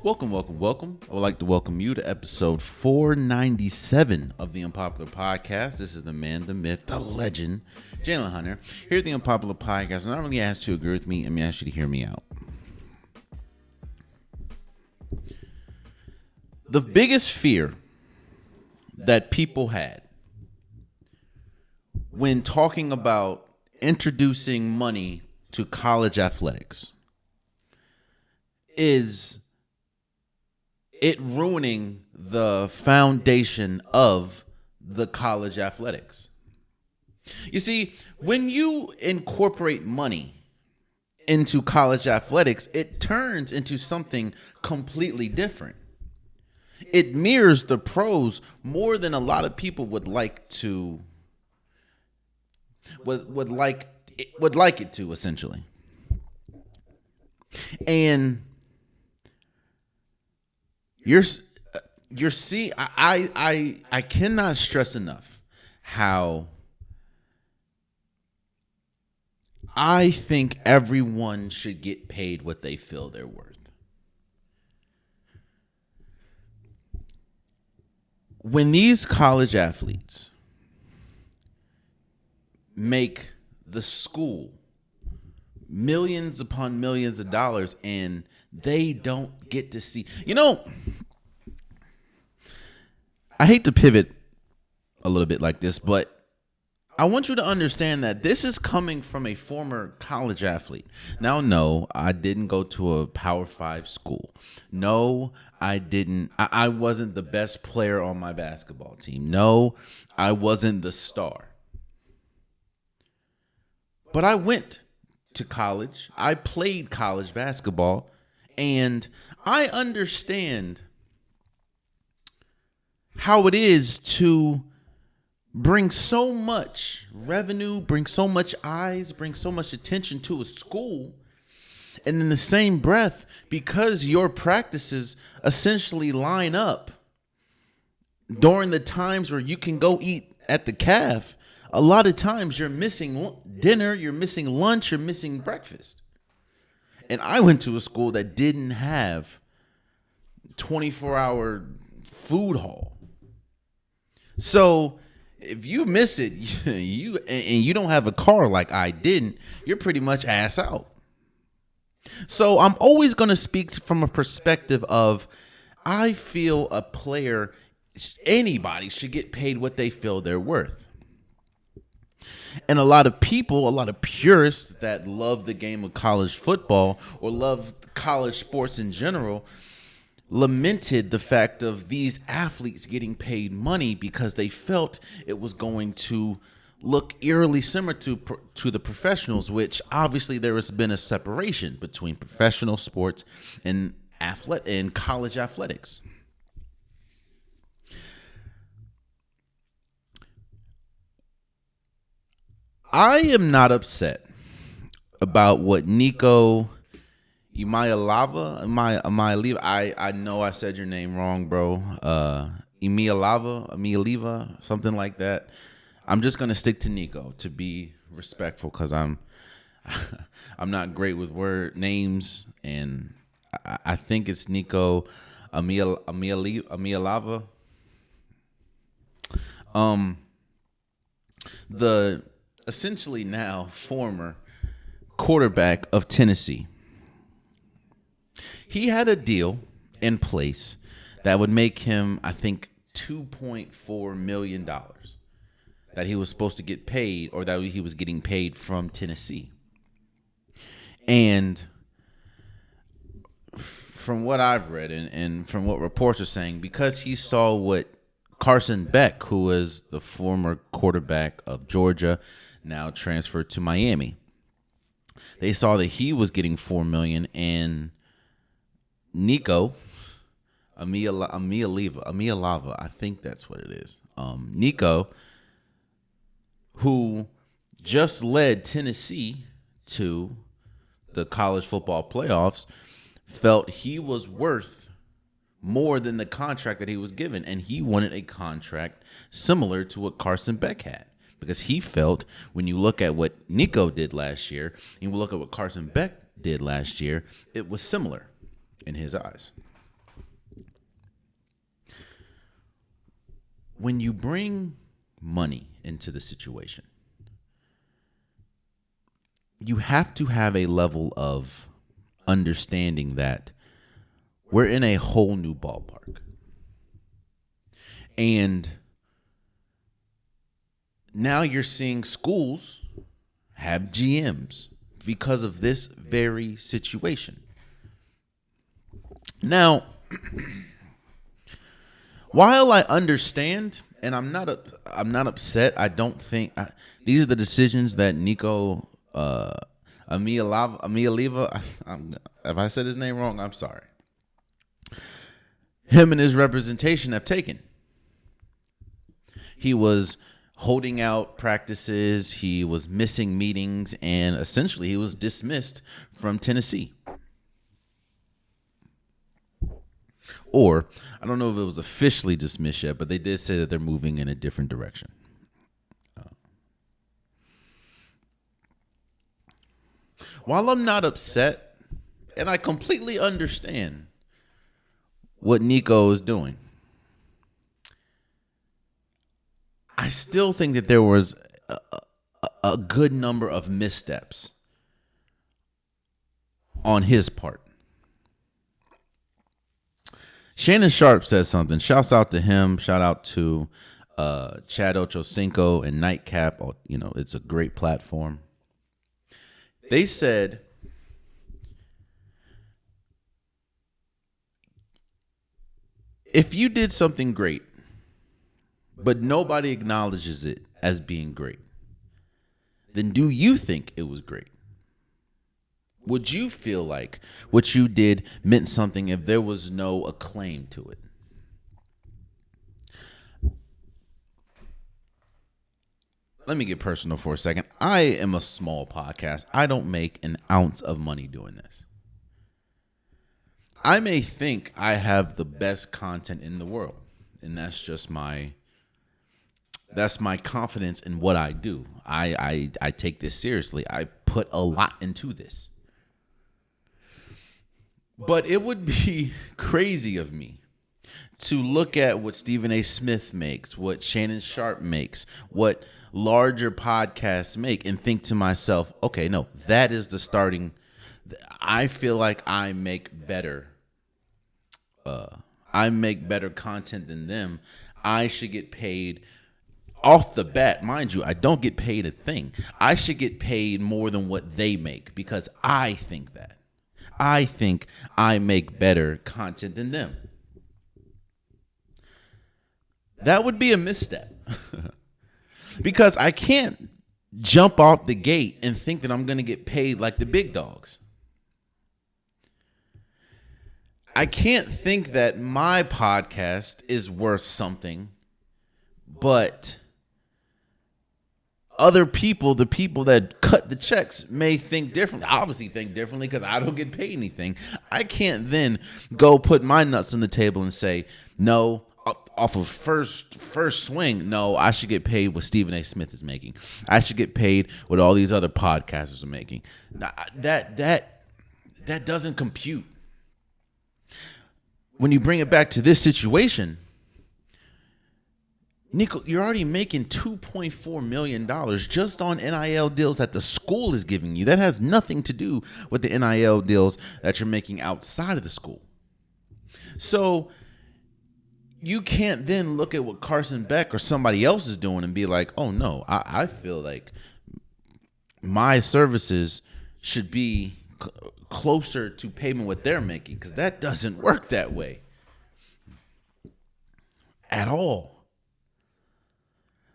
Welcome, welcome, welcome. I would like to welcome you to episode 497 of the Unpopular Podcast. This is the man, the myth, the legend, Jalen Hunter. Here at the Unpopular Podcast, I not really ask you to agree with me, I'm ask you to hear me out. The biggest fear that people had when talking about introducing money to college athletics is it ruining the foundation of the college athletics. You see, when you incorporate money into college athletics, it turns into something completely different. It mirrors the pros more than a lot of people would like to would like it to, essentially. And you're see, I cannot stress enough how I think everyone should get paid what they feel they're worth. When these college athletes make the school millions upon millions of dollars and they don't get to see, I hate to pivot a little bit like this, but I want you to understand that this is coming from a former college athlete. Now, no, I didn't go to a Power 5 school. No, I didn't. I wasn't the best player on my basketball team. No, I wasn't the star. But I went to college. I played college basketball, and I understand how it is to bring so much revenue, bring so much eyes, bring so much attention to a school. And in the same breath, because your practices essentially line up during the times where you can go eat at the calf, a lot of times you're missing dinner, you're missing lunch, you're missing breakfast. And I went to a school that didn't have 24-hour food hall. So if you miss it, you don't have a car like I didn't, you're pretty much ass out. So I'm always going to speak from a perspective of I feel a player, anybody should get paid what they feel they're worth. And a lot of people, a lot of purists that love the game of college football or love college sports in general, lamented the fact of these athletes getting paid money because they felt it was going to look eerily similar to the professionals, which obviously there has been a separation between professional sports and college athletics. I am not upset about what Nico Iamaleava, I know I said your name wrong, bro. Iamaleava, something like that. I'm just gonna stick to Nico to be respectful because I'm not great with word names, and I think it's Nico Iamaleava. The essentially now former quarterback of Tennessee. He had a deal in place that would make him, I think, $2.4 million that he was supposed to get paid, or that he was getting paid from Tennessee. And from what I've read and from what reports are saying, because he saw what Carson Beck, who was the former quarterback of Georgia, now transferred to Miami, they saw that he was getting $4 million, and Nico Iamaleava, I think that's what it is. Nico, who just led Tennessee to the college football playoffs, felt he was worth more than the contract that he was given, and he wanted a contract similar to what Carson Beck had. Because he felt when you look at what Nico did last year and you look at what Carson Beck did last year, it was similar in his eyes. when you bring money into the situation, you have to have a level of understanding that we're in a whole new ballpark. And now you're seeing schools have GMs because of this very situation. Now, while I understand, and I'm not upset, I don't think these are the decisions that Nico Iamaleava, if I said his name wrong, I'm sorry. Him and his representation have taken. He was holding out practices, he was missing meetings, and essentially he was dismissed from Tennessee. Or, I don't know if it was officially dismissed yet, but they did say that they're moving in a different direction. While I'm not upset, and I completely understand what Nico is doing, I still think that there was a good number of missteps on his part. Shannon Sharp says something. Shouts out to him. Shout out to Chad Ochocinco and Nightcap. You know, it's a great platform. They said, if you did something great, but nobody acknowledges it as being great, then do you think it was great? Would you feel like what you did meant something if there was no acclaim to it? Let me get personal for a second. I am a small podcast. I don't make an ounce of money doing this. I may think I have the best content in the world, and that's just my confidence in what I do. I take this seriously. I put a lot into this. But it would be crazy of me to look at what Stephen A. Smith makes, what Shannon Sharp makes, what larger podcasts make, and think to myself, okay, no, that is the starting. I feel like I make better content than them. I should get paid off the bat. Mind you, I don't get paid a thing. I should get paid more than what they make because I think that. I think I make better content than them. That would be a misstep. Because I can't jump off the gate and think that I'm going to get paid like the big dogs. I can't think that my podcast is worth something, but other people, the people that cut the checks, may think differently. I obviously think differently because I don't get paid anything. I can't then go put my nuts on the table and say, no, off of first swing, no, I should get paid what Stephen A. Smith is making. I should get paid what all these other podcasters are making. That doesn't compute. When you bring it back to this situation, Nico, you're already making $2.4 million just on NIL deals that the school is giving you. That has nothing to do with the NIL deals that you're making outside of the school. So you can't then look at what Carson Beck or somebody else is doing and be like, oh, no, I feel like my services should be closer to payment what they're making, because that doesn't work that way at all.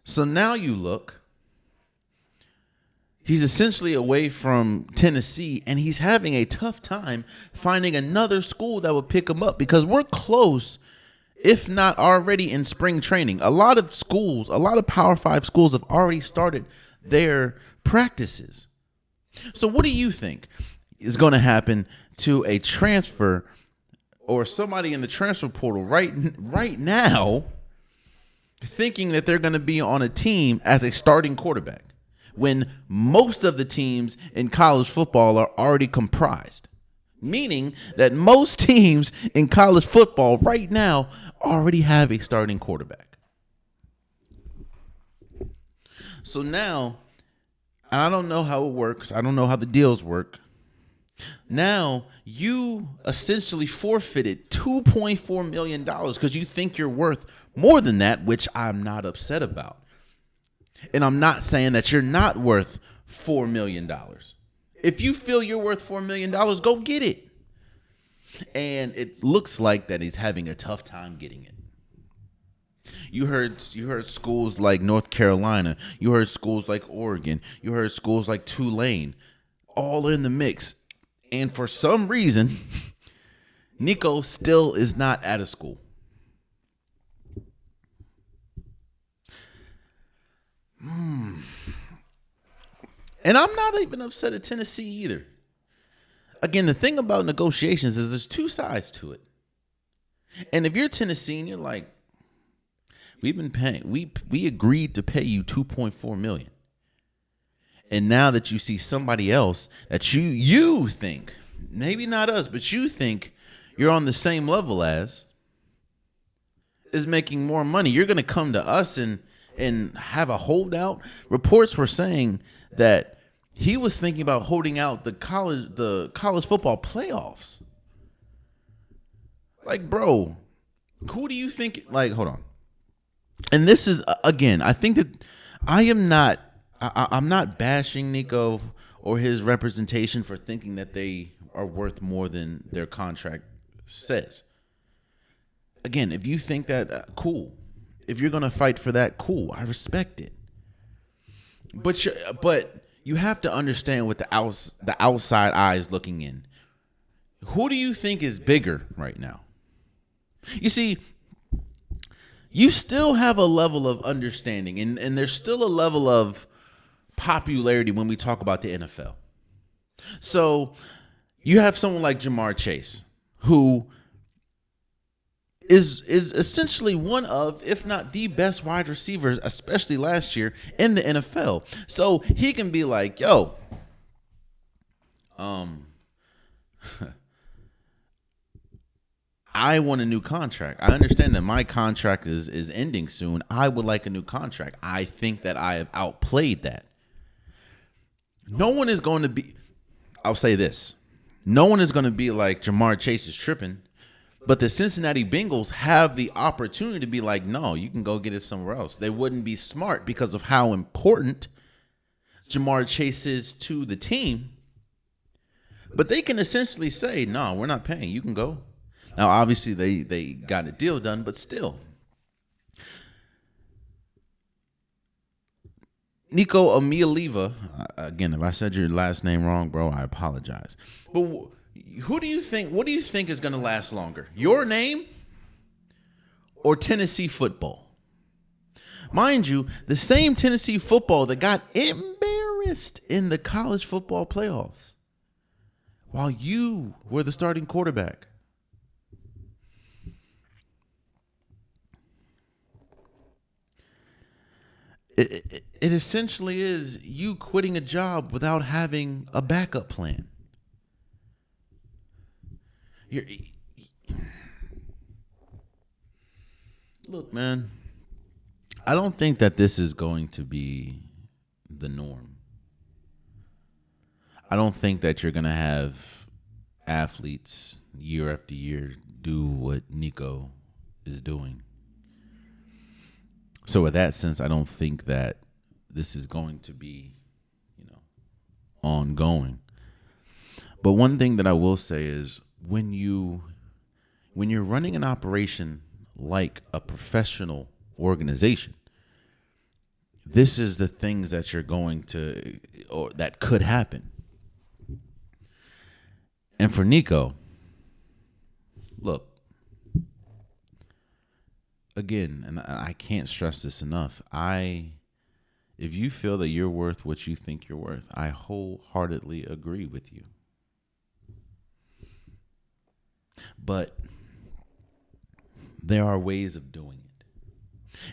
So now you look, he's essentially away from Tennessee, and he's having a tough time finding another school that would pick him up because we're close, if not already in spring training. A lot of schools, a lot of Power 5 schools have already started their practices. So what do you think is going to happen to a transfer or somebody in the transfer portal right now thinking that they're going to be on a team as a starting quarterback when most of the teams in college football are already comprised? Meaning that most teams in college football right now already have a starting quarterback. So now, and I don't know how it works. I don't know how the deals work. Now you essentially forfeited $2.4 million because you think you're worth more than that, which I'm not upset about. And I'm not saying that you're not worth $4 million. If you feel you're worth $4 million, go get it. And it looks like that he's having a tough time getting it. You heard schools like North Carolina. You heard schools like Oregon. You heard schools like Tulane, all in the mix. And for some reason, Nico still is not out of school. And I'm not even upset at Tennessee either. Again, the thing about negotiations is there's two sides to it. And if you're Tennessee and you're like, we've been paying, we agreed to pay you $2.4 million. And now that you see somebody else that you think, maybe not us, but you think you're on the same level as, is making more money, you're going to come to us and have a holdout. Reports were saying that he was thinking about holding out the college football playoffs. Like, bro, who do you think? Like, hold on. And this is, again, I think that I'm not bashing Nico or his representation for thinking that they are worth more than their contract says. Again, if you think that, cool. If you're going to fight for that, cool. I respect it. But you have to understand what the outside eyes looking in. Who do you think is bigger right now? You see, you still have a level of understanding, and there's still a level of popularity when we talk about the NFL. So you have someone like Jamar Chase, who is essentially one of, if not the best wide receivers, especially last year in the NFL. So he can be like, yo, I want a new contract. I understand that my contract is ending soon. I would like a new contract. I think that I have outplayed that. No one is going to be, I'll say this, no one is going to be like Jamar Chase is tripping. But the Cincinnati Bengals have the opportunity to be like, no, you can go get it somewhere else. They wouldn't be smart because of how important Jamar Chase is to the team. But they can essentially say, no, we're not paying. You can go. Now, obviously, they got a deal done, but still. Nico Iamaleava, again, if I said your last name wrong, bro, I apologize. But what do you think is going to last longer? Your name or Tennessee football? Mind you, the same Tennessee football that got embarrassed in the college football playoffs while you were the starting quarterback. It essentially is you quitting a job without having a backup plan. Look, man, I don't think that this is going to be the norm. I don't think that you're going to have athletes year after year do what Nico is doing. So in that sense, I don't think that this is going to be, ongoing. But one thing that I will say is when you're running an operation like a professional organization, this is the things that you're going to, or that could happen. And for Nico, look, again, and I can't stress this enough, if you feel that you're worth what you think you're worth, I wholeheartedly agree with you. But there are ways of doing it.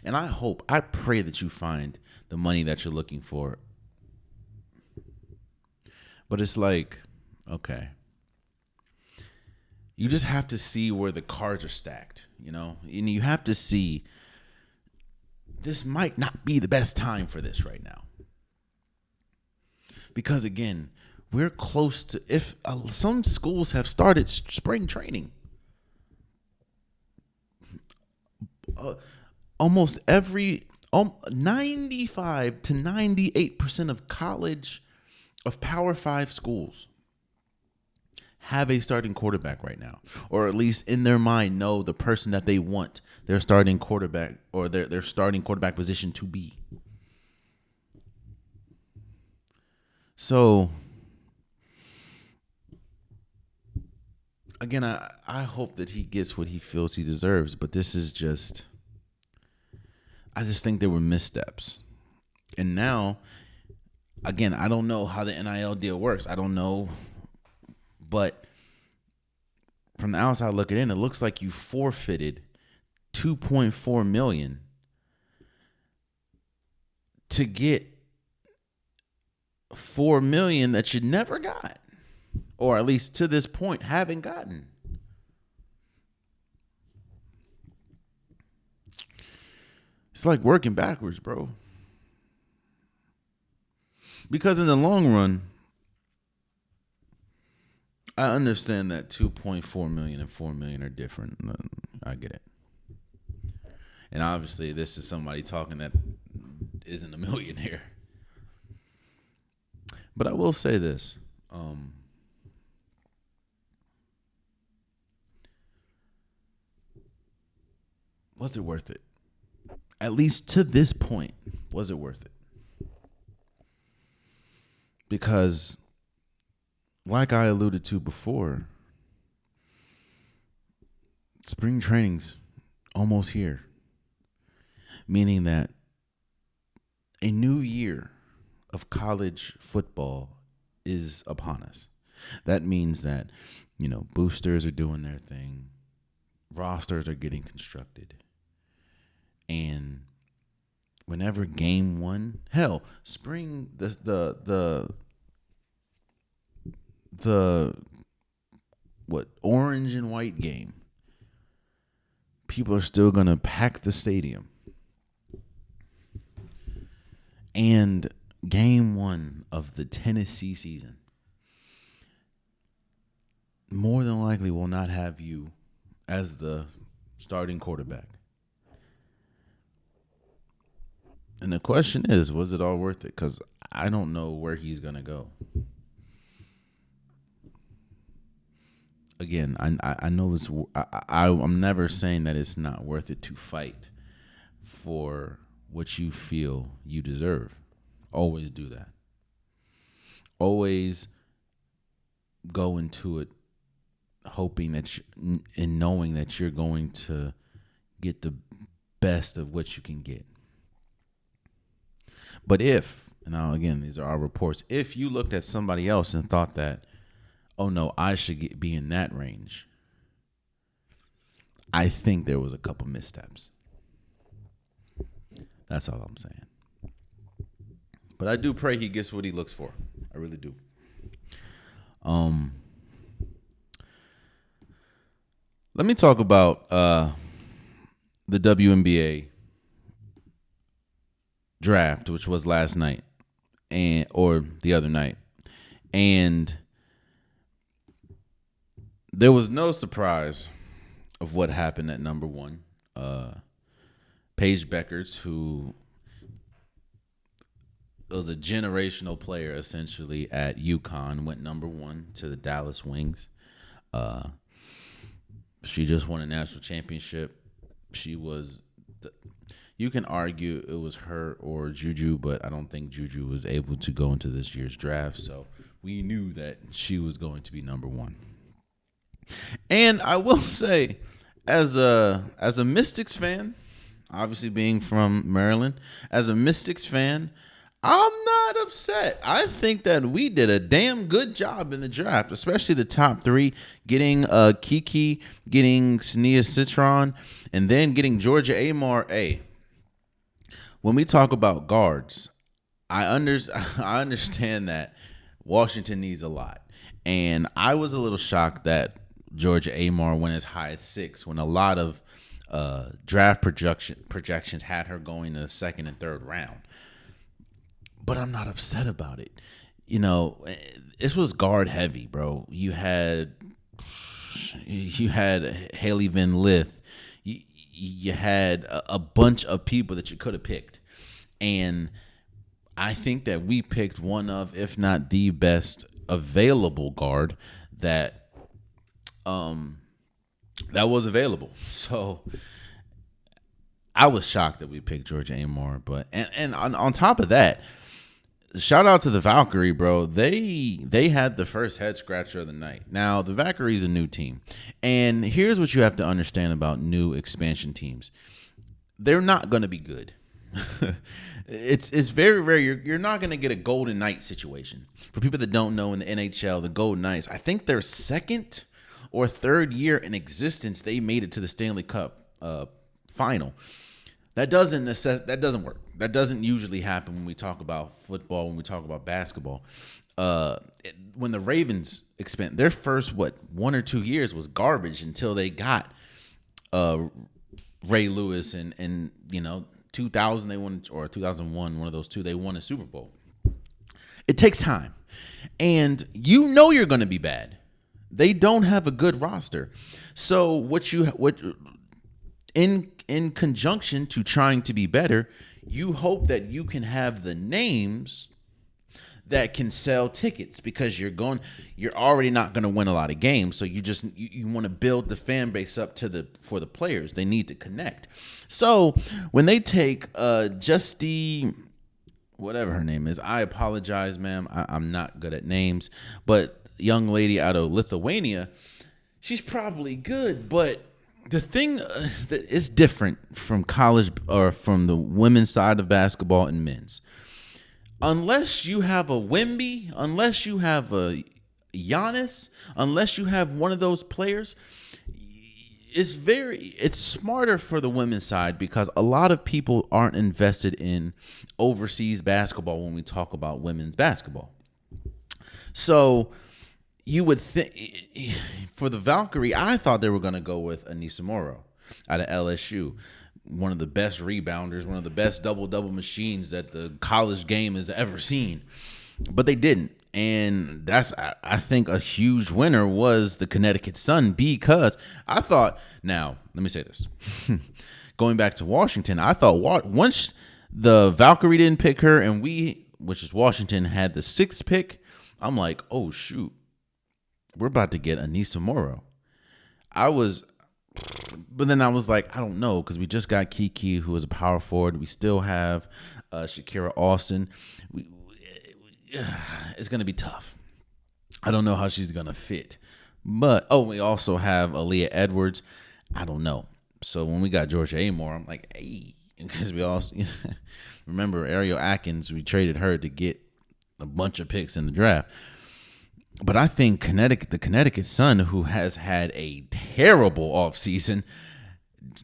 And I pray that you find the money that you're looking for. But it's like, okay, you just have to see where the cards are stacked, and you have to see this might not be the best time for this right now. Because again, we're close to, if some schools have started spring training. Almost every 95 to 98% of Power 5 schools have a starting quarterback right now, or at least in their mind know the person that they want their starting quarterback or their starting quarterback position to be. So again, I hope that he gets what he feels he deserves, but this is just, I just think there were missteps. And now, again, I don't know how the NIL deal works. I don't know. But from the outside looking in, it looks like you forfeited $2.4 million to get $4 million that you never got, or at least to this point haven't gotten. It's like working backwards, bro. Because in the long run, I understand that 2.4 million and 4 million are different. I get it. And obviously, this is somebody talking that isn't a millionaire. But I will say this. Was it worth it? At least to this point, was it worth it? Because, like I alluded to before, spring training's almost here. Meaning that a new year of college football is upon us. That means that, boosters are doing their thing. Rosters are getting constructed. And whenever game one, hell, spring, the orange and white game, people are still going to pack the stadium. And game one of the Tennessee season more than likely will not have you as the starting quarterback. And the question is, was it all worth it? Because I don't know where he's going to go. Again, I know I'm never saying that it's not worth it to fight for what you feel you deserve. Always do that. Always go into it hoping that and knowing that you're going to get the best of what you can get. But if, now again, these are our reports, if you looked at somebody else and thought that, oh no, I should be in that range, I think there was a couple missteps. That's all I'm saying. But I do pray he gets what he looks for. I really do. Let me talk about the WNBA draft, which was last night or the other night. And there was no surprise of what happened at number one. Paige Beckers, who was a generational player essentially at UConn, went number one to the Dallas Wings. She just won a national championship. She was, you can argue it was her or Juju, but I don't think Juju was able to go into this year's draft. So we knew that she was going to be number one. And I will say, as a Mystics fan, obviously being from Maryland, as a Mystics fan, I'm not upset. I think that we did a damn good job in the draft, especially the top three, getting Kiki, getting Sania Citron, and then getting Georgia Amar. When we talk about guards, I understand that Washington needs a lot. And I was a little shocked that Georgia Amar went as high as 6 when a lot of Draft projections had her going in the second and third round. But I'm not upset about it. You know, this was guard heavy, bro. You had Haley Van Lith. You had a bunch of people that you could have picked. And I think that we picked one of, if not the best available guard that was available. So I was shocked that we picked Georgia Amore. But and on top of that, shout out to the Valkyrie, bro. They had the first head scratcher of the night. Now, the Valkyrie is a new team. And here's what you have to understand about new expansion teams. They're not going to be good. It's very rare. You're not going to get a Golden Knight situation. For people that don't know, in the NHL, the Golden Knights, I think their second or third year in existence, they made it to the Stanley Cup final. That doesn't work. That doesn't usually happen when we talk about football, when we talk about basketball. When the Ravens expand, their first 1 or 2 years was garbage until they got Ray Lewis and 2000 they won, or 2001, one of those two, they won a Super Bowl. It takes time, and you're going to be bad. They don't have a good roster, so in conjunction to trying to be better, you hope that you can have the names that can sell tickets, because you're already not going to win a lot of games. So you want to build the fan base up for the players. They need to connect. So when they take Justy, whatever her name is, I apologize, ma'am. I'm not good at names, but young lady out of Lithuania, she's probably good, but the thing that is different from college or from the women's side of basketball and men's, unless you have a Wemby, unless you have a Giannis, unless you have one of those players, it's smarter for the women's side, because a lot of people aren't invested in overseas basketball when we talk about women's basketball. So you would think for the Valkyrie, I thought they were going to go with Anissa Morrow out of LSU, one of the best rebounders, one of the best double-double machines that the college game has ever seen. But they didn't. And that's, I think, a huge winner was the Connecticut Sun, because I thought, now, let me say this. Going back to Washington, I thought once the Valkyrie didn't pick her and which is Washington, had the 6th pick, I'm like, oh, shoot. We're about to get Anissa Morrow. But then I was like, I don't know, because we just got Kiki, who is a power forward. We still have Shakira Austin. It's going to be tough. I don't know how she's going to fit. But, we also have Aaliyah Edwards. I don't know. So when we got Georgia Amore, I'm like, hey, because we also remember Ariel Atkins, we traded her to get a bunch of picks in the draft. But I think the Connecticut Sun, who has had a terrible offseason,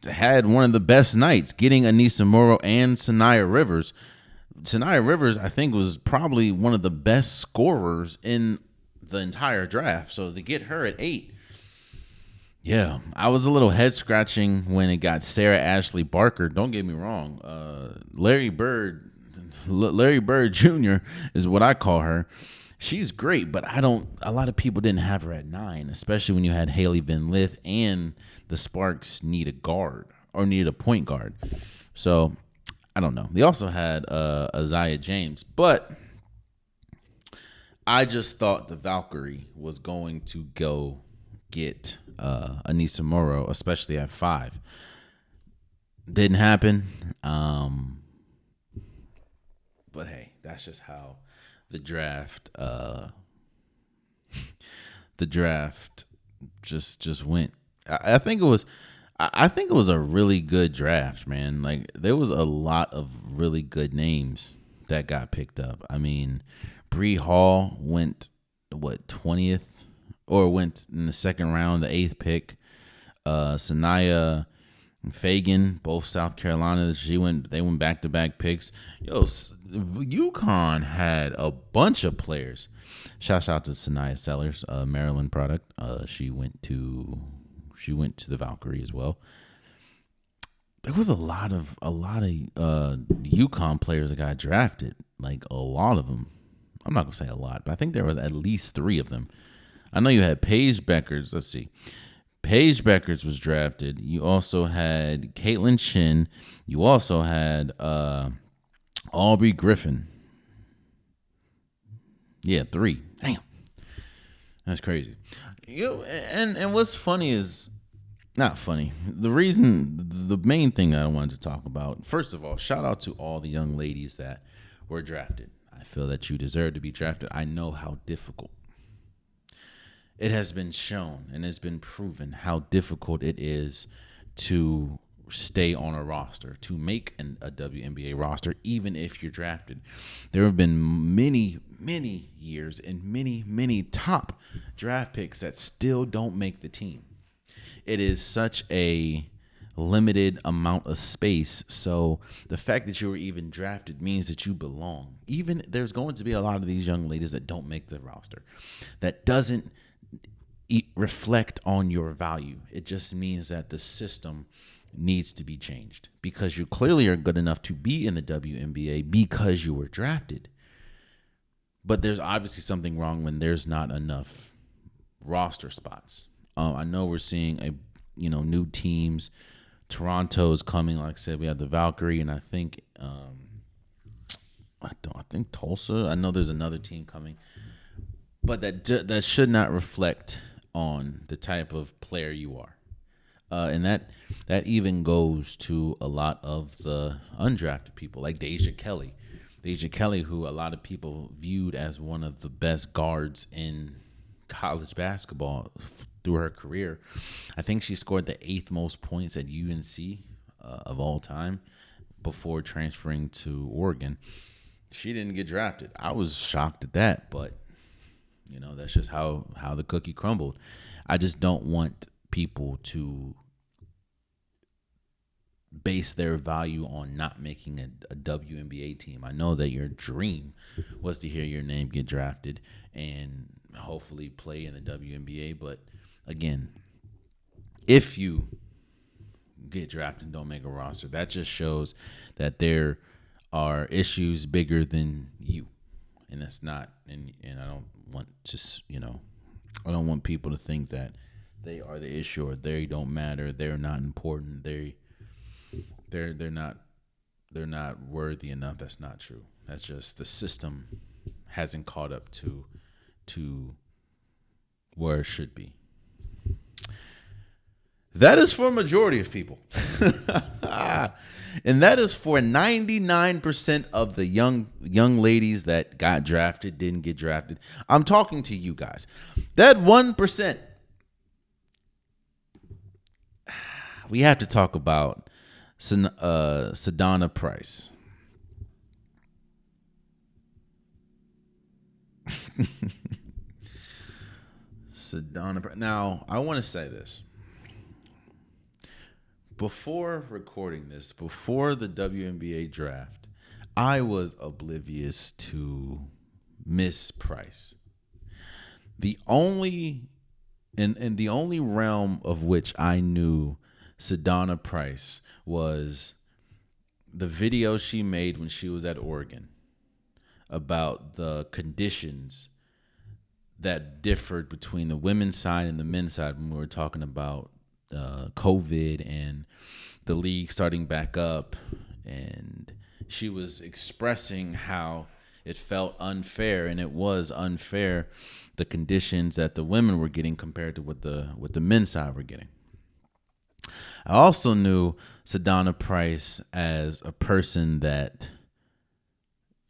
had one of the best nights getting Anissa Morrow and Sanaya Rivers. Sanaya Rivers, I think, was probably one of the best scorers in the entire draft. So to get her at 8, yeah, I was a little head scratching when it got Sarah Ashley Barker. Don't get me wrong. Larry Bird Jr. is what I call her. She's great, but a lot of people didn't have her at 9, especially when you had Haley Van Lith and the Sparks need a guard or needed a point guard. So I don't know. They also had Isaiah James, but I just thought the Valkyrie was going to go get Anissa Morrow, especially at 5. Didn't happen. But hey, that's just how the draft just went. I think it was a really good draft, man. Like, there was a lot of really good names that got picked up. I mean, Bree Hall went 20th, or went in the second round, the 8th pick. Sanaya Fagan, both South Carolina. They went back-to-back picks. UConn had a bunch of players. Shout out to Sanaya Sellers, Maryland product. She went to the Valkyrie as well. there was a lot of UConn players that got drafted. Like a lot of them. I'm not gonna say a lot, but I think there was at least 3 of them. I know you had Paige Beckers. Let's see. Paige Beckers was drafted. You also had Caitlin Chin. You also had Aubrey Griffin. Yeah, 3. Damn. That's crazy. And what's funny is not funny. The main thing that I wanted to talk about, first of all, shout out to all the young ladies that were drafted. I feel that you deserve to be drafted. I know how difficult. It has been shown and it's been proven how difficult it is to stay on a roster, to make a WNBA roster, even if you're drafted. There have been many, many years and many, many top draft picks that still don't make the team. It is such a limited amount of space. So the fact that you were even drafted means that you belong. Even there's going to be a lot of these young ladies that don't make the roster. That doesn't reflect on your value. It just means that the system needs to be changed because you clearly are good enough to be in the WNBA because you were drafted. But there's obviously something wrong when there's not enough roster spots. I know we're seeing new teams. Toronto's coming. Like I said, we have the Valkyrie, and I think Tulsa. I know there's another team coming, but that should not reflect on the type of player you are, and that even goes to a lot of the undrafted people, like Deja Kelly. Deja Kelly, who a lot of people viewed as one of the best guards in college basketball through her career. I think she scored the 8th most points at UNC of all time before transferring to Oregon. She didn't get drafted. I was shocked at that, but that's just how the cookie crumbled. I just don't want people to base their value on not making a WNBA team. I know that your dream was to hear your name get drafted and hopefully play in the WNBA, but again, if you get drafted and don't make a roster, that just shows that there are issues bigger than you, and that's not. And I don't want to, I don't want people to think that they are the issue or they don't matter. They're not important. They're not worthy enough. That's not true. That's just the system hasn't caught up to where it should be. That is for a majority of people. And that is for 99% of the young ladies that got drafted, didn't get drafted. I'm talking to you guys. That 1%. We have to talk about Sedana Price. Sedana Price. Now, I want to say this. Before recording this, before the WNBA draft, I was oblivious to Miss Price. The only realm of which I knew Sedana Price was the video she made when she was at Oregon about the conditions that differed between the women's side and the men's side when we were talking about COVID and the league starting back up, and she was expressing how it felt unfair, and it was unfair, the conditions that the women were getting compared to what the men's side were getting. I also knew Sedana Price as a person that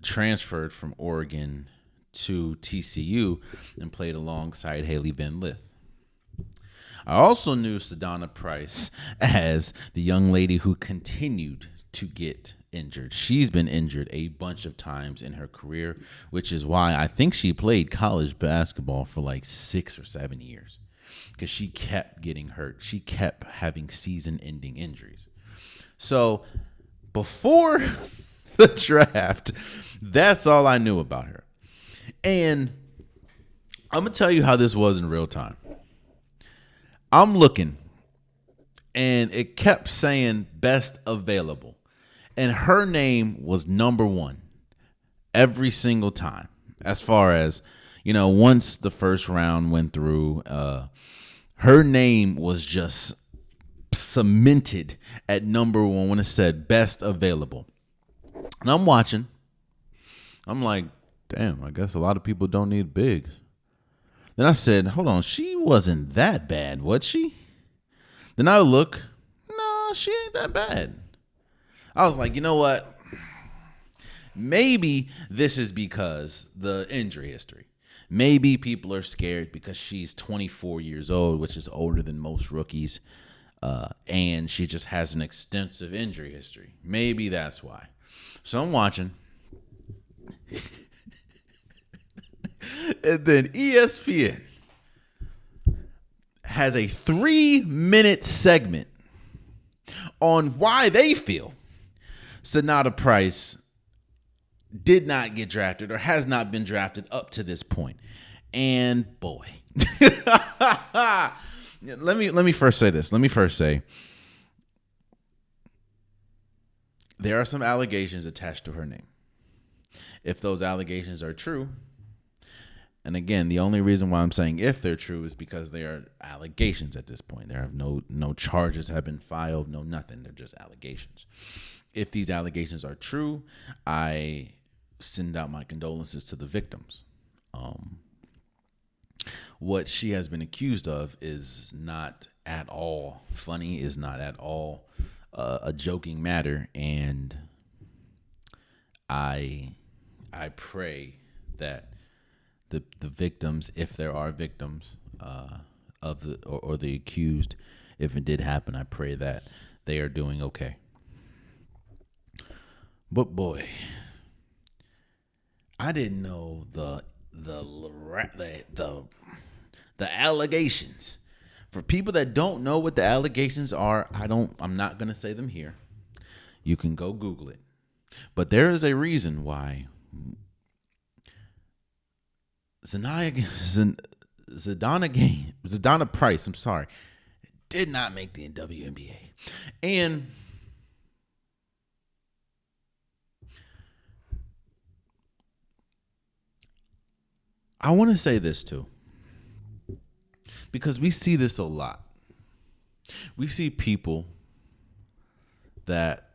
transferred from Oregon to TCU and played alongside Haley Van Lith. I also knew Sedana Price as the young lady who continued to get injured. She's been injured a bunch of times in her career, which is why I think she played college basketball for like 6 or 7 years, because she kept getting hurt. She kept having season-ending injuries. So before the draft, that's all I knew about her. And I'm going to tell you how this was in real time. I'm looking and it kept saying best available. And her name was number one every single time. As far as, once the first round went through, her name was just cemented at number one when it said best available. And I'm watching. I'm like, damn, I guess a lot of people don't need bigs. Then I said, hold on, she wasn't that bad, was she? Then I look, no, she ain't that bad. I was like, you know what? Maybe this is because the injury history. Maybe people are scared because she's 24 years old, which is older than most rookies, and she just has an extensive injury history. Maybe that's why. So I'm watching. And then ESPN has a 3-minute segment on why they feel Sonata Price did not get drafted or has not been drafted up to this point. And boy, let me first say this. Let me first say there are some allegations attached to her name. If those allegations are true, and again, the only reason why I'm saying if they're true is because they are allegations at this point. There have no charges have been filed, no nothing. They're just allegations. If these allegations are true, I send out my condolences to the victims. What she has been accused of is not at all funny, is not at all a joking matter, and I pray that the victims, if there are victims of the accused, if it did happen, I pray that they are doing okay. But boy, I didn't know the allegations. For people that don't know what the allegations are, I'm not going to say them here. You can go Google it. But there is a reason why Zadana Price, did not make the WNBA. And I want to say this too, because we see this a lot. We see people that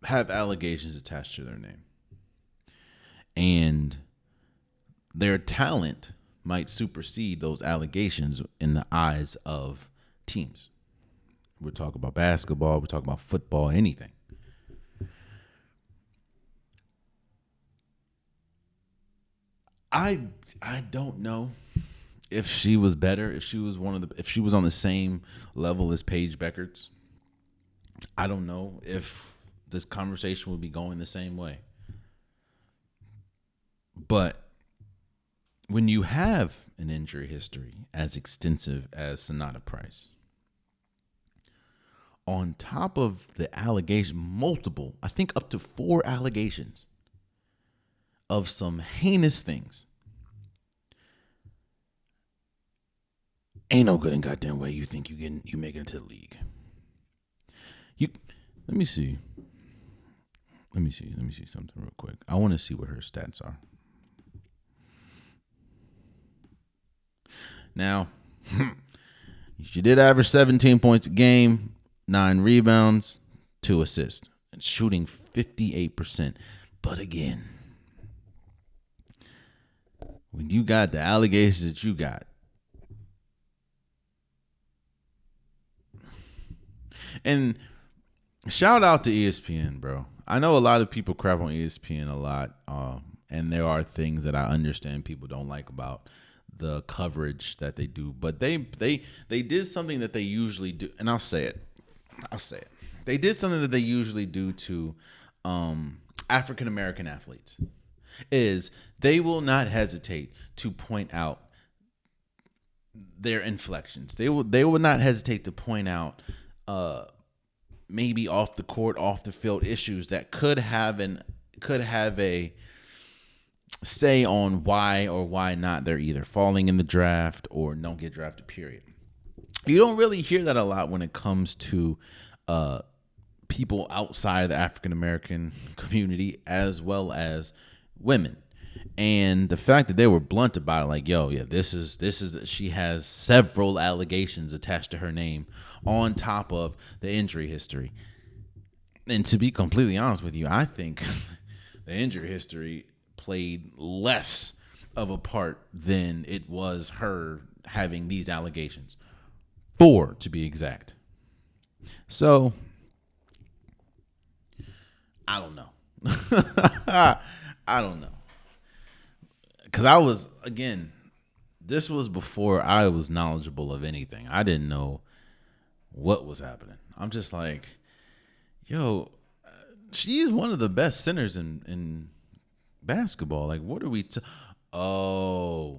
have allegations attached to their name, and their talent might supersede those allegations in the eyes of teams. We're talking about basketball, we're talking about football, anything. I don't know if she was better, if she was on the same level as Paige Becker's. I don't know if this conversation would be going the same way. But when you have an injury history as extensive as Sonata Price, on top of the allegation, multiple, I think up to 4 allegations of some heinous things, ain't no good in goddamn way you think you make it into the league. Let me see something real quick. I want to see what her stats are. Now, she did average 17 points a game, 9 rebounds, 2 assists, and shooting 58%. But again, when you got the allegations that you got, and shout out to ESPN, bro. I know a lot of people crap on ESPN a lot, and there are things that I understand people don't like about the coverage that they do, but they did something that they usually do, and I'll say it. They did something that they usually do to African American athletes. Is they will not hesitate to point out their inflections. They will not hesitate to point out maybe off the court, off the field issues that could have a say on why or why not they're either falling in the draft or don't get drafted, period. You don't really hear that a lot when it comes to people outside of the African American community as well as women. And the fact that they were blunt about it, like, yo, yeah, this is she has several allegations attached to her name on top of the injury history. And to be completely honest with you, I think the injury history played less of a part than it was her having these allegations. 4 to be exact. So I don't know. I don't know. Because this was before I was knowledgeable of anything. I didn't know what was happening. I'm just like, yo, she's one of the best centers in basketball. Like, what are we? Yeah.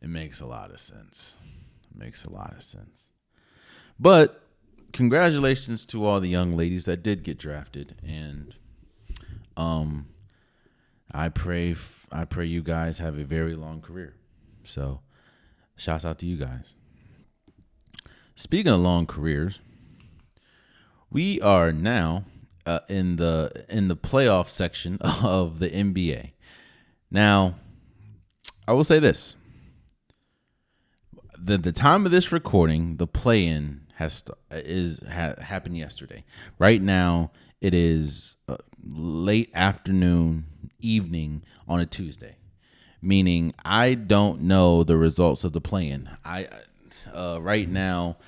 It makes a lot of sense. But congratulations to all the young ladies that did get drafted, and I pray you guys have a very long career. So, shouts out to you guys. Speaking of long careers, we are now in the playoff section of the NBA. Now, I will say this: the time of this recording, the play-in happened yesterday. Right now, it is late afternoon, evening on a Tuesday, meaning I don't know the results of the play-in. Right now,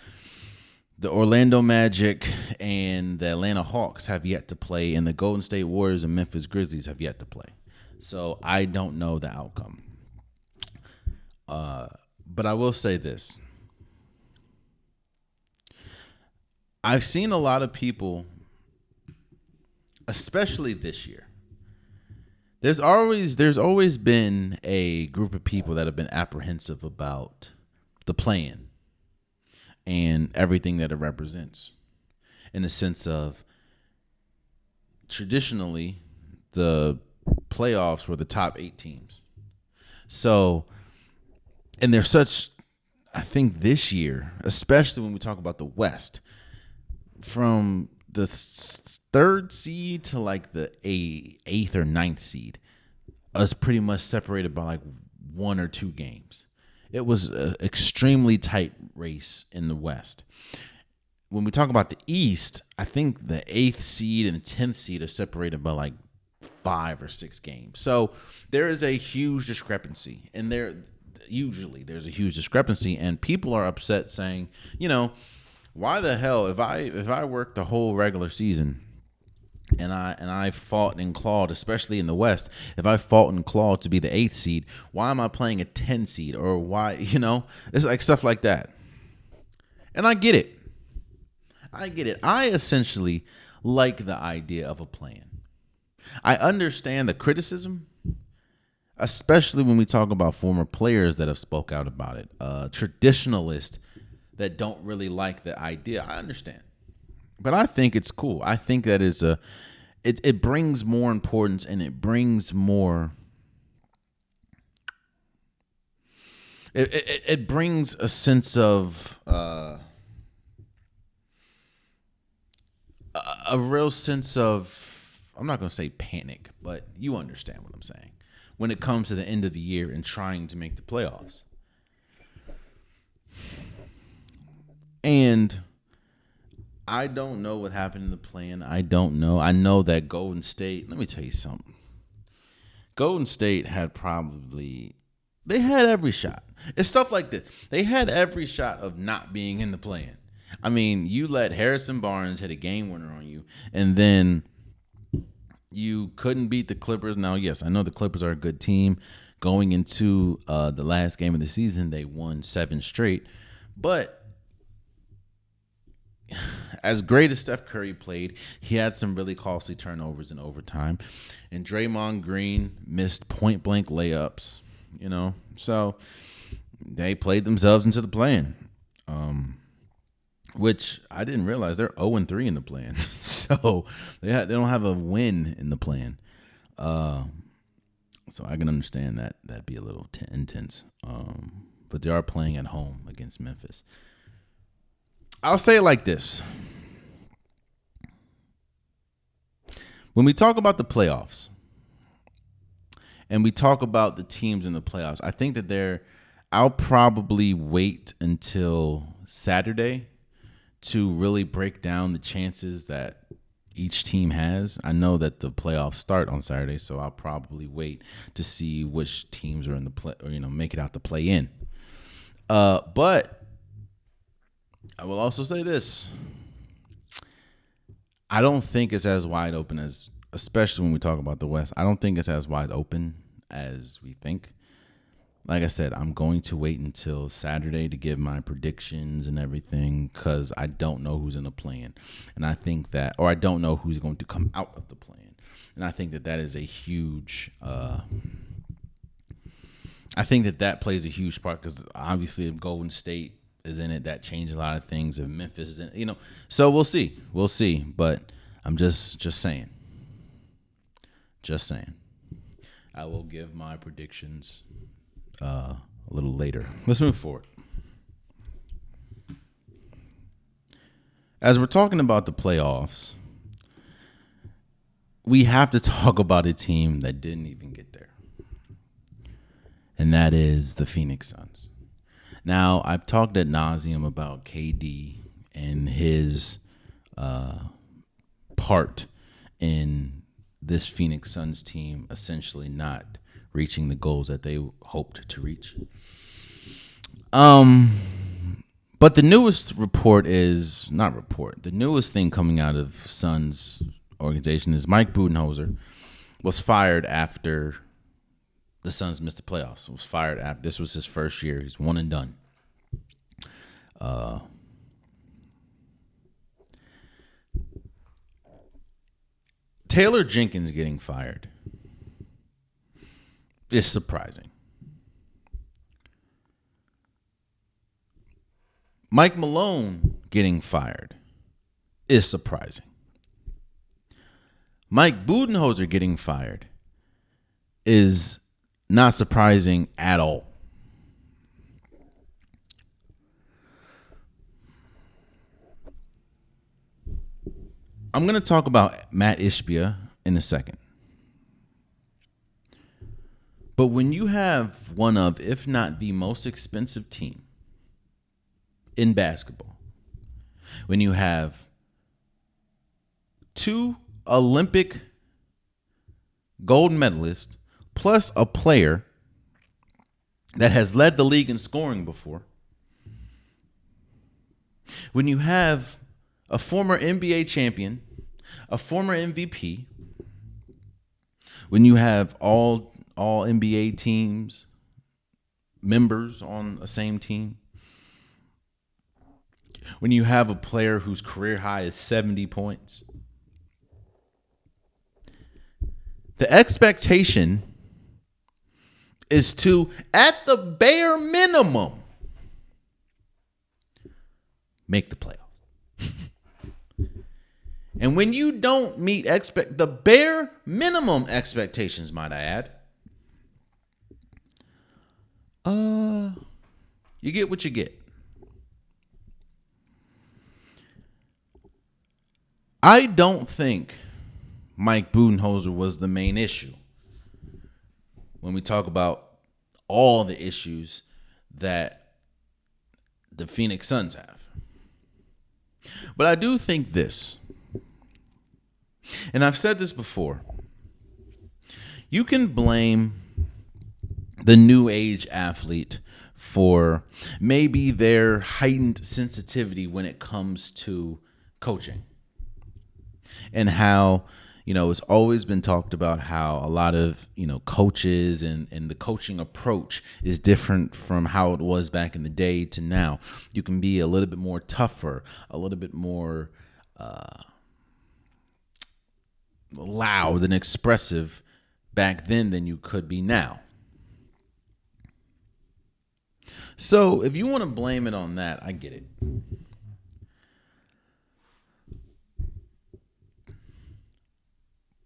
the Orlando Magic and the Atlanta Hawks have yet to play, and the Golden State Warriors and Memphis Grizzlies have yet to play. So I don't know the outcome. But I will say this. I've seen a lot of people, especially this year. There's always been a group of people that have been apprehensive about the play-in and everything that it represents, in the sense of traditionally the playoffs were the top 8 teams. So, and there's such, I think this year, especially when we talk about the West, from the 3rd seed to like the 8th or 9th seed, us pretty much separated by like 1 or 2 games. It was an extremely tight race in the West. When we talk about the East, I think the 8th seed and the 10th seed are separated by like 5 or 6 games. So there is a huge discrepancy, and there's a huge discrepancy, and people are upset saying, why the hell, if I worked the whole regular season and I fought and clawed, especially in the West, if I fought and clawed to be the 8th seed, why am I playing a 10 seed? Or why, it's like stuff like that. And I get it. I essentially like the idea of a plan. I understand the criticism, especially when we talk about former players that have spoke out about it, traditionalists that don't really like the idea. I understand. But I think it's cool. I think that is it brings more importance, and it brings more. It brings a sense of a real sense of, I'm not going to say panic, but you understand what I'm saying, when it comes to the end of the year and trying to make the playoffs. And I don't know what happened in the plan. I don't know. I know that Golden State, let me tell you something. Golden State they had every shot. It's stuff like this. They had every shot of not being in the plan. I mean, you let Harrison Barnes hit a game winner on you, and then you couldn't beat the Clippers. Now, yes, I know the Clippers are a good team. Going into the last game of the season, they won 7 straight. But as great as Steph Curry played, he had some really costly turnovers in overtime. And Draymond Green missed point-blank layups, So they played themselves into the play-in, which I didn't realize they're 0-3 in the play-in. So they don't have a win in the play-in. So I can understand that that'd be a little intense. but they are playing at home against Memphis. I'll say it like this. When we talk about the playoffs and we talk about the teams in the playoffs, I think that I'll probably wait until Saturday to really break down the chances that each team has. I know that the playoffs start on Saturday, so I'll probably wait to see which teams are in the play, or make it out to play in. But I will also say this: I don't think it's as wide open as, especially when we talk about the West. I don't think it's as wide open as we think. Like I said, I'm going to wait until Saturday to give my predictions and everything because I don't know who's in the play-in. And I think that, or I don't know who's going to come out of the play-in. And I think that is a huge, I think that plays a huge part because obviously if Golden State is in it, that changes a lot of things. If Memphis is in it, so we'll see. We'll see. But I'm just saying. Just saying. I will give my predictions a little later. Let's move forward. As we're talking about the playoffs, we have to talk about a team that didn't even get there. And that is the Phoenix Suns. Now, I've talked ad nauseum about KD and his part in this Phoenix Suns team essentially not reaching the goals that they hoped to reach. But the newest the newest thing coming out of Suns organization is Mike Budenholzer was fired after the Suns missed the playoffs. Was fired after this was his first year. He's one and done. Taylor Jenkins getting fired is surprising. Mike Malone getting fired is surprising. Mike Budenholzer getting fired is not surprising at all. I'm going to talk about Matt Ishbia in a second. But when you have one of, if not the most expensive team in basketball, when you have 2 Olympic gold medalists plus a player that has led the league in scoring before, when you have a former NBA champion, a former MVP, when you have all NBA teams, members on the same team, when you have a player whose career high is 70 points, the expectation is to, at the bare minimum, make the playoffs. And when you don't meet the bare minimum expectations, might I add, you get what you get. I don't think Mike Budenholzer was the main issue when we talk about all the issues that the Phoenix Suns have. But I do think this, and I've said this before, you can blame the new age athlete for maybe their heightened sensitivity when it comes to coaching. And how, it's always been talked about how a lot of, coaches and the coaching approach is different from how it was back in the day to now. You can be a little bit more tougher, a little bit more loud and expressive back then than you could be now. So if you want to blame it on that, I get it.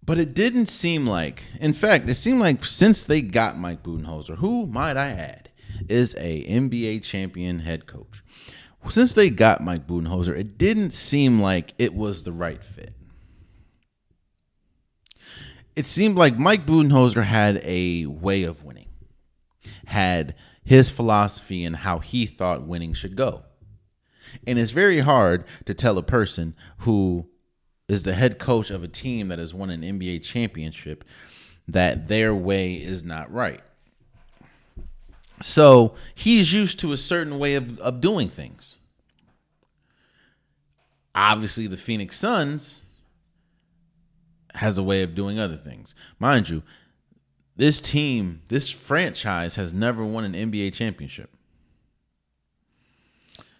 But it didn't seem like, in fact, it seemed like since they got Mike Budenholzer, who, might I add, is a NBA champion head coach. Since they got Mike Budenholzer, it didn't seem like it was the right fit. It seemed like Mike Budenholzer had a way of winning, had his philosophy and how he thought winning should go. And it's very hard to tell a person who is the head coach of a team that has won an NBA championship that their way is not right. So he's used to a certain way of doing things. Obviously, the Phoenix Suns has a way of doing other things. Mind you, this team, this franchise has never won an NBA championship.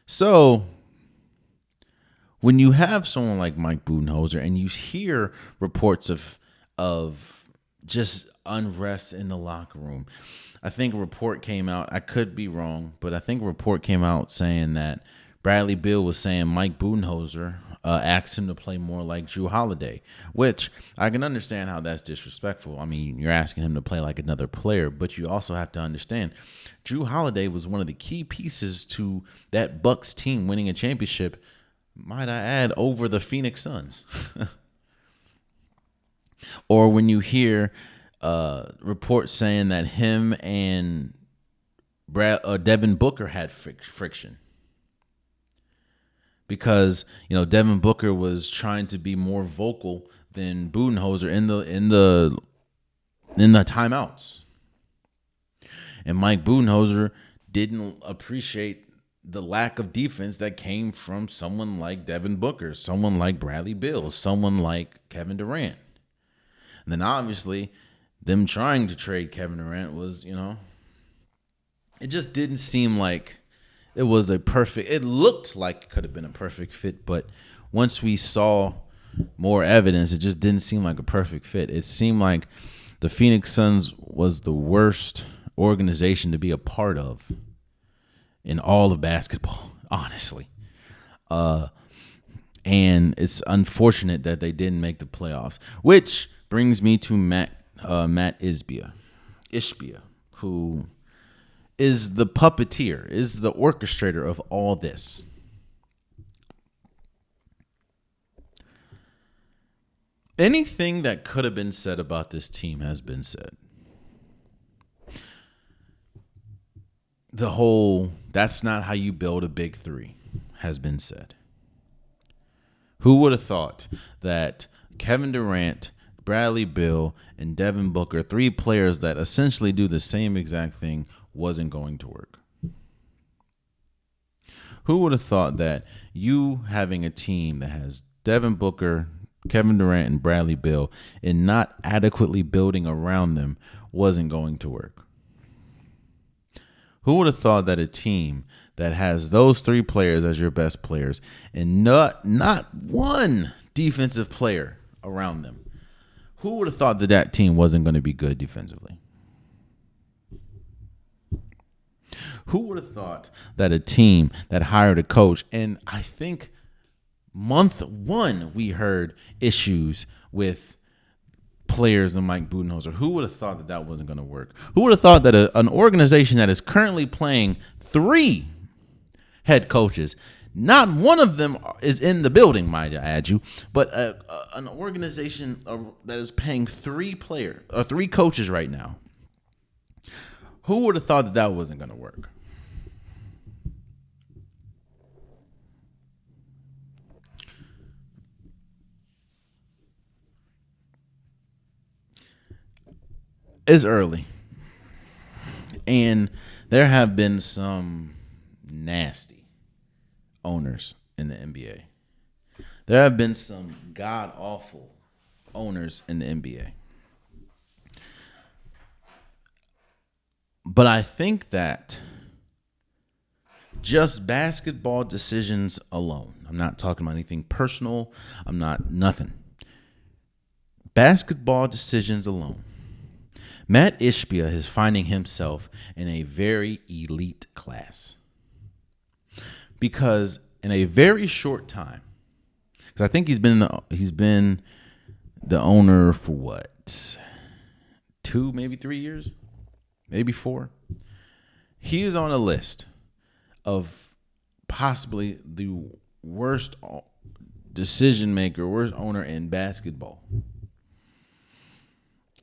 So when you have someone like Mike Budenholzer and you hear reports of just unrest in the locker room, I think a report came out, I could be wrong, but I think a report came out saying that Bradley Beal was saying Mike Budenholzer asked him to play more like Jrue Holiday, which I can understand how that's disrespectful. I mean, you're asking him to play like another player, but you also have to understand Jrue Holiday was one of the key pieces to that Bucks team winning a championship, might I add, over the Phoenix Suns. Or when you hear reports saying that him and Devin Booker had friction. Because, Devin Booker was trying to be more vocal than Budenholzer in the timeouts. And Mike Budenholzer didn't appreciate the lack of defense that came from someone like Devin Booker, someone like Bradley Beal, someone like Kevin Durant. And then obviously them trying to trade Kevin Durant was, it just didn't seem like it was it looked like it could have been a perfect fit, but once we saw more evidence, it just didn't seem like a perfect fit. It seemed like the Phoenix Suns was the worst organization to be a part of in all of basketball, honestly. And it's unfortunate that they didn't make the playoffs, which brings me to Matt Ishbia, who is the puppeteer, is the orchestrator of all this. Anything that could have been said about this team has been said. The whole, that's not how you build a big three, has been said. Who would have thought that Kevin Durant, Bradley Beal, and Devin Booker, three players that essentially do the same exact thing, wasn't going to work? Who would have thought that you having a team that has Devin Booker, Kevin Durant, and Bradley Beal and not adequately building around them wasn't going to work? Who would have thought that a team that has those three players as your best players and not one defensive player around them, who would have thought that team wasn't going to be good defensively? Who would have thought that a team that hired a coach, and I think month one we heard issues with players and Mike Budenholzer. Who would have thought that wasn't going to work? Who would have thought that an organization that is currently playing three head coaches, not one of them is in the building, might I add you, but an organization that is paying three coaches right now, who would have thought that wasn't going to work? It's early, and there have been some nasty owners in the NBA. There have been some god-awful owners in the NBA. But I think that just basketball decisions alone, I'm not talking about anything personal, nothing. Basketball decisions alone, Matt Ishbia is finding himself in a very elite class. Because in a very short time, because I think he's been the owner for what? 2, maybe 3 years? Maybe 4. He is on a list of possibly the worst decision maker, worst owner in basketball.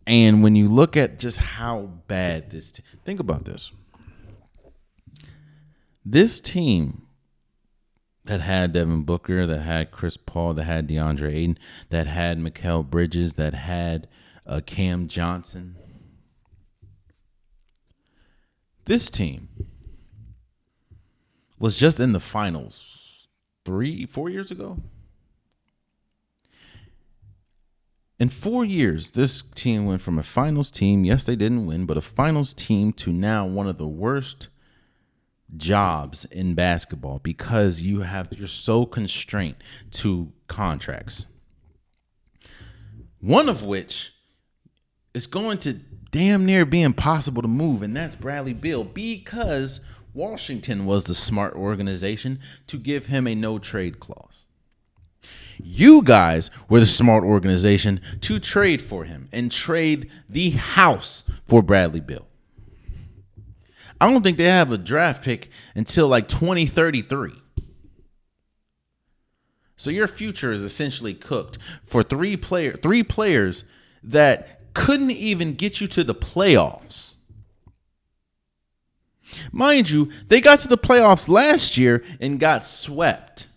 And when you look at just how bad this think about this. This team that had Devin Booker, that had Chris Paul, that had DeAndre Ayton, that had Mikal Bridges, that had Cam Johnson. This team was just in the finals 3-4 years ago. In 4 years, this team went from a finals team, yes, they didn't win, but a finals team, to now one of the worst jobs in basketball because you're so constrained to contracts. One of which is going to damn near be impossible to move, and that's Bradley Beal, because Washington was the smart organization to give him a no-trade clause. You guys were the smart organization to trade for him and trade the house for Bradley Beal. I don't think they have a draft pick until like 2033. So your future is essentially cooked for three players that couldn't even get you to the playoffs. Mind you, they got to the playoffs last year and got swept.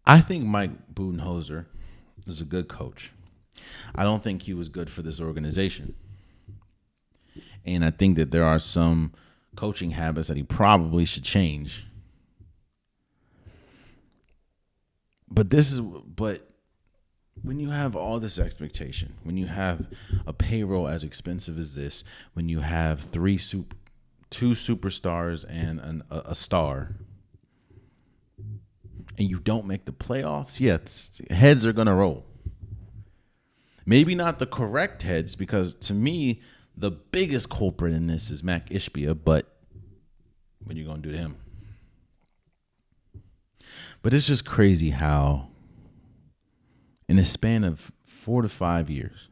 I think Mike Budenholzer is a good coach. I don't think he was good for this organization. And I think that there are some coaching habits that he probably should change. But when you have all this expectation, when you have a payroll as expensive as this, when you have two superstars and a star, and you don't make the playoffs, yes, heads are going to roll. Maybe not the correct heads, because to me, the biggest culprit in this is Mac Ishbia, but what are you going to do to him? But it's just crazy how in a span of 4 to 5 years,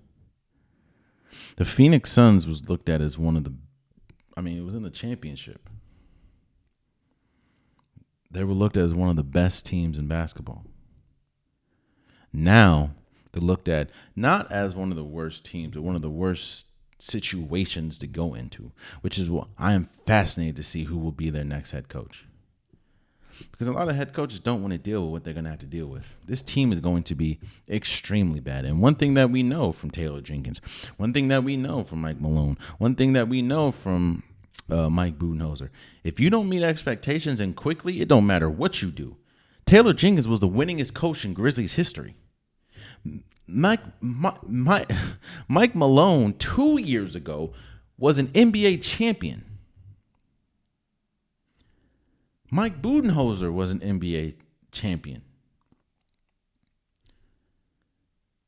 the Phoenix Suns was looked at as it was in the championship. They were looked at as one of the best teams in basketball. Now, they're looked at not as one of the worst teams, but one of the worst situations to go into, which is what I am fascinated to see who will be their next head coach. Because a lot of head coaches don't want to deal with what they're going to have to deal with. This team is going to be extremely bad. And one thing that we know from Taylor Jenkins, one thing that we know from Mike Malone, one thing that we know from Mike Budenholzer, if you don't meet expectations and quickly, it don't matter what you do. Taylor Jenkins was the winningest coach in Grizzlies history. Mike Malone 2 years ago was an NBA champion. Mike Budenholzer was an NBA champion.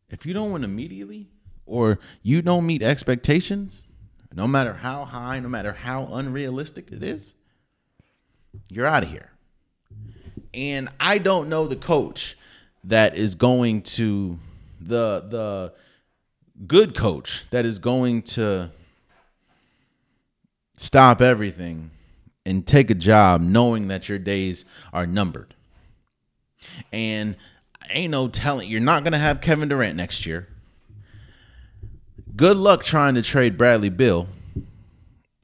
If you don't win immediately, or you don't meet expectations, no matter how high, no matter how unrealistic it is, you're out of here. And I don't know the coach that is going to, the good coach that is going to stop everything and take a job knowing that your days are numbered. And ain't no telling, you're not going to have Kevin Durant next year. Good luck trying to trade Bradley Beal.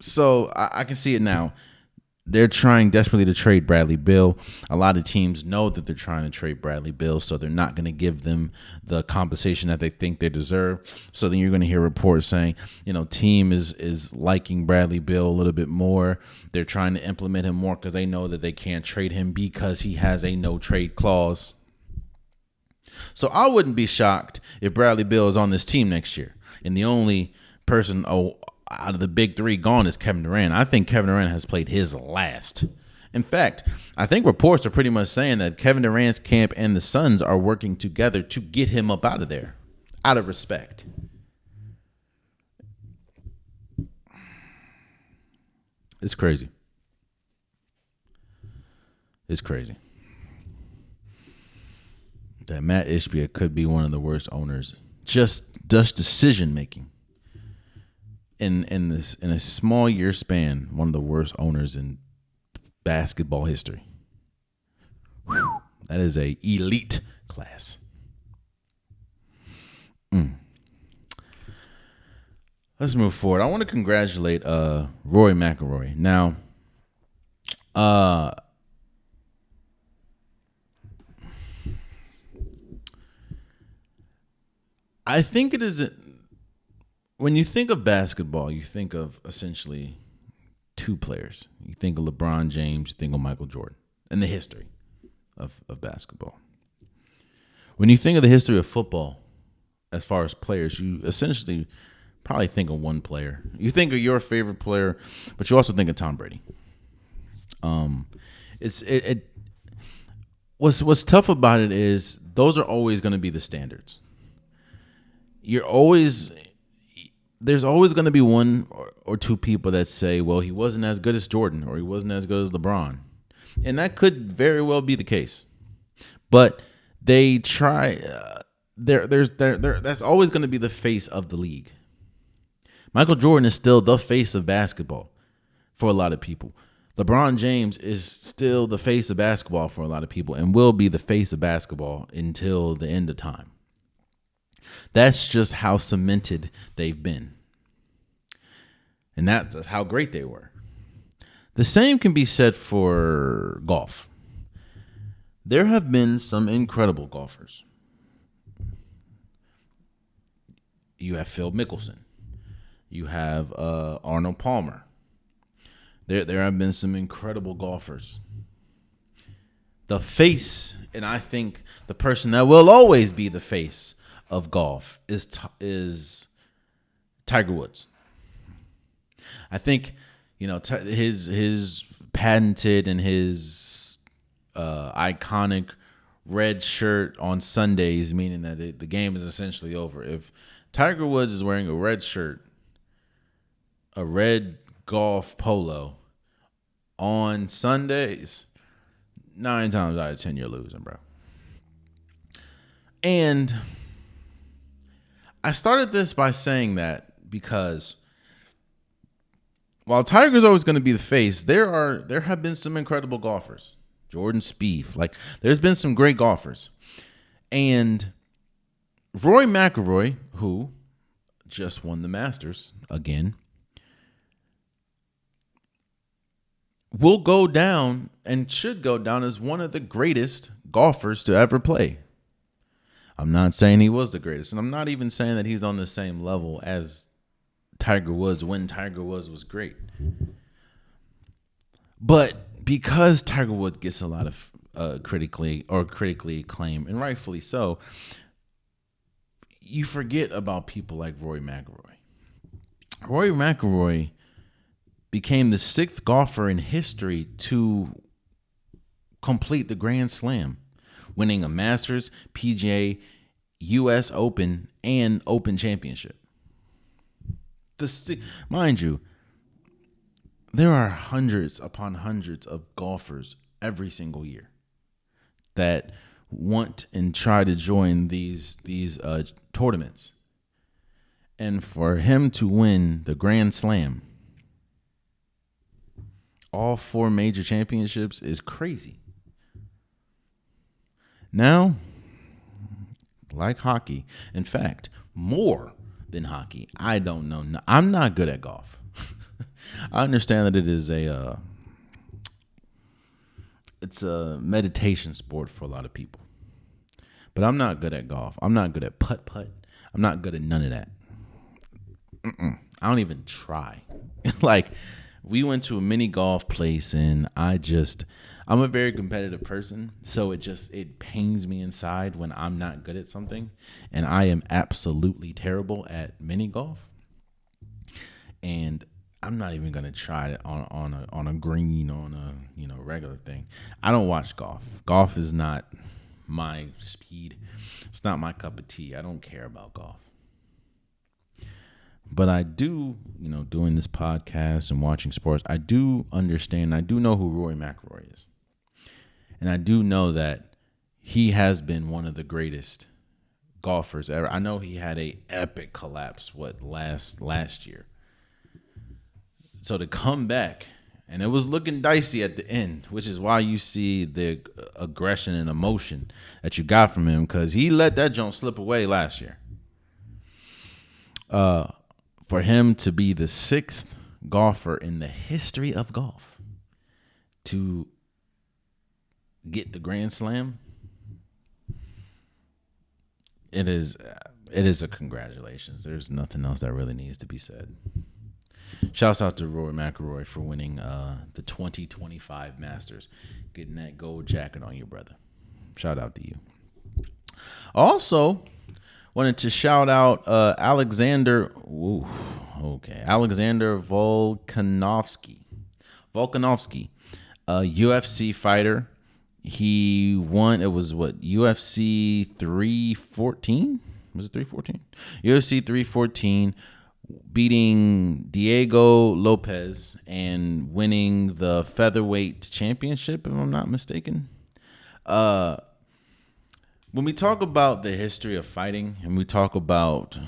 So I can see it now. They're trying desperately to trade Bradley Beal. A lot of teams know that they're trying to trade Bradley Beal, so they're not going to give them the compensation that they think they deserve. So then you're going to hear reports saying, team is liking Bradley Beal a little bit more. They're trying to implement him more because they know that they can't trade him because he has a no-trade clause. So I wouldn't be shocked if Bradley Beal is on this team next year. And the only person out of the big three gone is Kevin Durant. I think Kevin Durant has played his last. In fact, I think reports are pretty much saying that Kevin Durant's camp and the Suns are working together to get him up out of there, out of respect. It's crazy. It's crazy. that Matt Ishbia could be one of the worst owners. Just decision making. In a small year span, one of the worst owners in basketball history. Whew, that is a elite class. Let's move forward. I want to congratulate Rory McIlroy. Now, I think it is when you think of basketball, you think of essentially two players. You think of LeBron James, you think of Michael Jordan, in the history of basketball. When you think of the history of football, as far as players, you essentially probably think of one player. You think of your favorite player, but you also think of Tom Brady. What's tough about it is those are always going to be the standards. There's always going to be one or two people that say, well, he wasn't as good as Jordan or he wasn't as good as LeBron. And that could very well be the case. But they try, that's always going to be the face of the league. Michael Jordan is still the face of basketball for a lot of people. LeBron James is still the face of basketball for a lot of people and will be the face of basketball until the end of time. That's just how cemented they've been. And that's how great they were. The same can be said for golf. There have been some incredible golfers. You have Phil Mickelson. You have Arnold Palmer. There have been some incredible golfers. The face, and I think the person that will always be the face of golf is Tiger Woods. I think, his patented and his iconic red shirt on Sundays, meaning that the game is essentially over. If Tiger Woods is wearing a red shirt, a red golf polo on Sundays, 9 times out of 10 you're losing, bro. And I started this by saying that because while Tiger's always going to be the face, there have been some incredible golfers. Jordan Spieth, there's been some great golfers. And Rory McIlroy, who just won the Masters again, will go down and should go down as one of the greatest golfers to ever play. I'm not saying he was the greatest, and I'm not even saying that he's on the same level as Tiger Woods when Tiger Woods was great. But because Tiger Woods gets a lot of critically acclaimed, and rightfully so, you forget about people like Rory McIlroy. Rory McIlroy became the 6th golfer in history to complete the Grand Slam, winning a Masters, PGA, U.S. Open, and Open Championship. Mind you, there are hundreds upon hundreds of golfers every single year that want and try to join these tournaments. And for him to win the Grand Slam, all 4 major championships, is crazy. Now, like hockey, in fact, more than hockey, I don't know. I'm not good at golf. I understand that it is it's a meditation sport for a lot of people. But I'm not good at golf. I'm not good at putt-putt. I'm not good at none of that. I don't even try. We went to a mini golf place, and I'm a very competitive person, so it pains me inside when I'm not good at something, and I am absolutely terrible at mini golf. And I'm not even gonna try it on a green, on a regular thing. I don't watch golf. Golf is not my speed. It's not my cup of tea. I don't care about golf. But I do, doing this podcast and watching sports, I do understand. I do know who Rory McIlroy is. And I do know that he has been one of the greatest golfers ever. I know he had a epic collapse last year. So to come back, and it was looking dicey at the end, which is why you see the aggression and emotion that you got from him, because he let that jump slip away last year. For him to be the 6th golfer in the history of golf to get the Grand Slam, it is a congratulations. There's nothing else that really needs to be said. Shouts out to Rory McIlroy for winning the 2025 Masters, getting that gold jacket on you, brother. Shout out to you. Also, wanted to shout out Alexander Volkanovski, a UFC fighter. He won. It was UFC 314? Was it 314? UFC 314, beating Diego Lopez and winning the featherweight championship, if I'm not mistaken. When we talk about the history of fighting, and we talk about,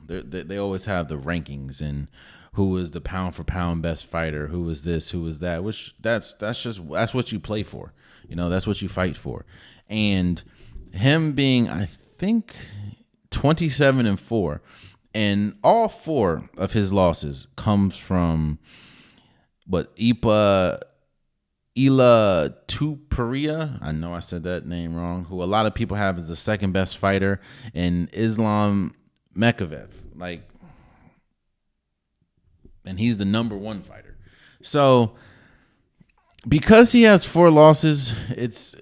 they always have the rankings and who is the pound for pound best fighter, who is this, who is that, which that's what you play for. That's what you fight for. And him being, I think, 27-4, and all 4 of his losses comes from Ila Tupuria. I know I said that name wrong. Who a lot of people have as the 2nd best fighter, and Islam Mekachev. And he's the number 1 fighter. So because he has 4 losses, it's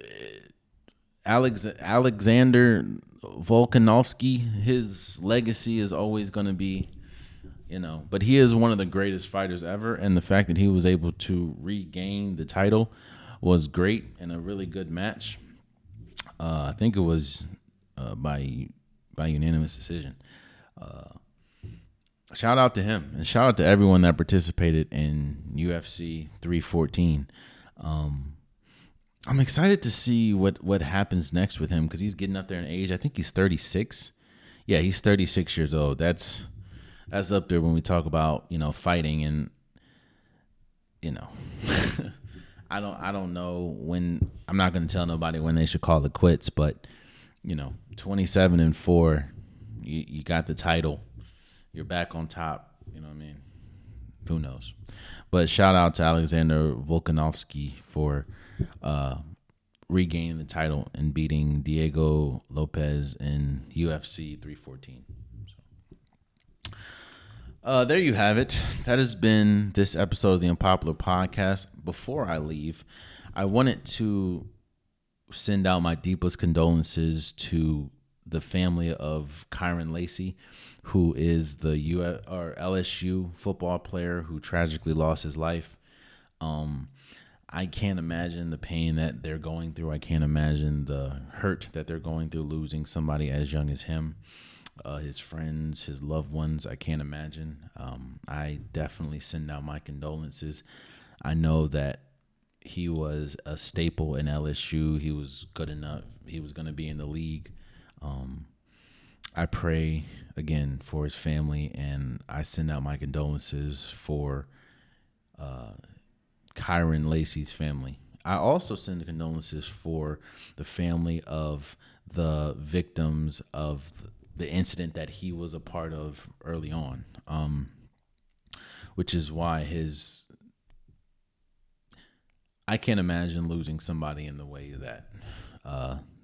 Alexander Volkanovski. His legacy is always going to be, but he is one of the greatest fighters ever. And the fact that he was able to regain the title was great and a really good match. I think it was by unanimous decision. Shout out to him, and shout out to everyone that participated in UFC 314. I'm excited to see what happens next with him, because he's getting up there in age. I think he's 36. Yeah, he's 36 years old. That's up there when we talk about fighting, and I don't know when. I'm not going to tell nobody when they should call it quits, but 27-4, you got the title. You're back on top. You know what I mean? Who knows? But shout out to Alexander Volkanovski for regaining the title and beating Diego Lopez in UFC 314. There you have it. That has been this episode of the Unpopular Podcast. Before I leave, I wanted to send out my deepest condolences to the family of Kyron Lacey, who is the LSU football player who tragically lost his life. I can't imagine the pain that they're going through. I can't imagine the hurt that they're going through losing somebody as young as him. His friends, his loved ones, I can't imagine. I definitely send out my condolences. I know that he was a staple in LSU. He was good enough. He was going to be in the league. I pray again for his family, and I send out my condolences for Kyron Lacey's family. I also send condolences for the family of the victims of the incident that he was a part of early on, which is why I can't imagine losing somebody in the way that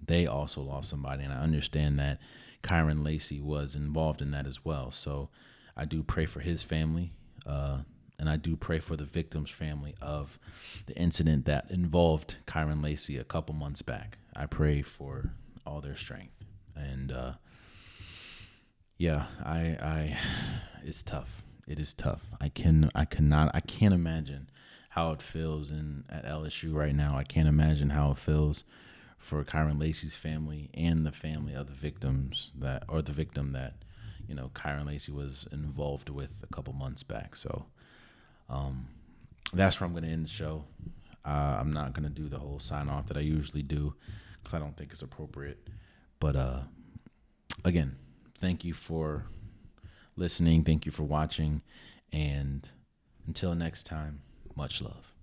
they also lost somebody, and I understand that Kyron Lacey was involved in that as well. So I do pray for his family, and I do pray for the victim's family of the incident that involved Kyron Lacey a couple months back. I pray for all their strength, and it's tough. It is tough. I can't imagine how it feels at LSU right now. I can't imagine how it feels for Kyron Lacey's family and the family of the victim that Kyron Lacey was involved with a couple months back. So that's where I'm going to end the show. I'm not going to do the whole sign off that I usually do because I don't think it's appropriate. But again, thank you for listening. Thank you for watching. And until next time, much love.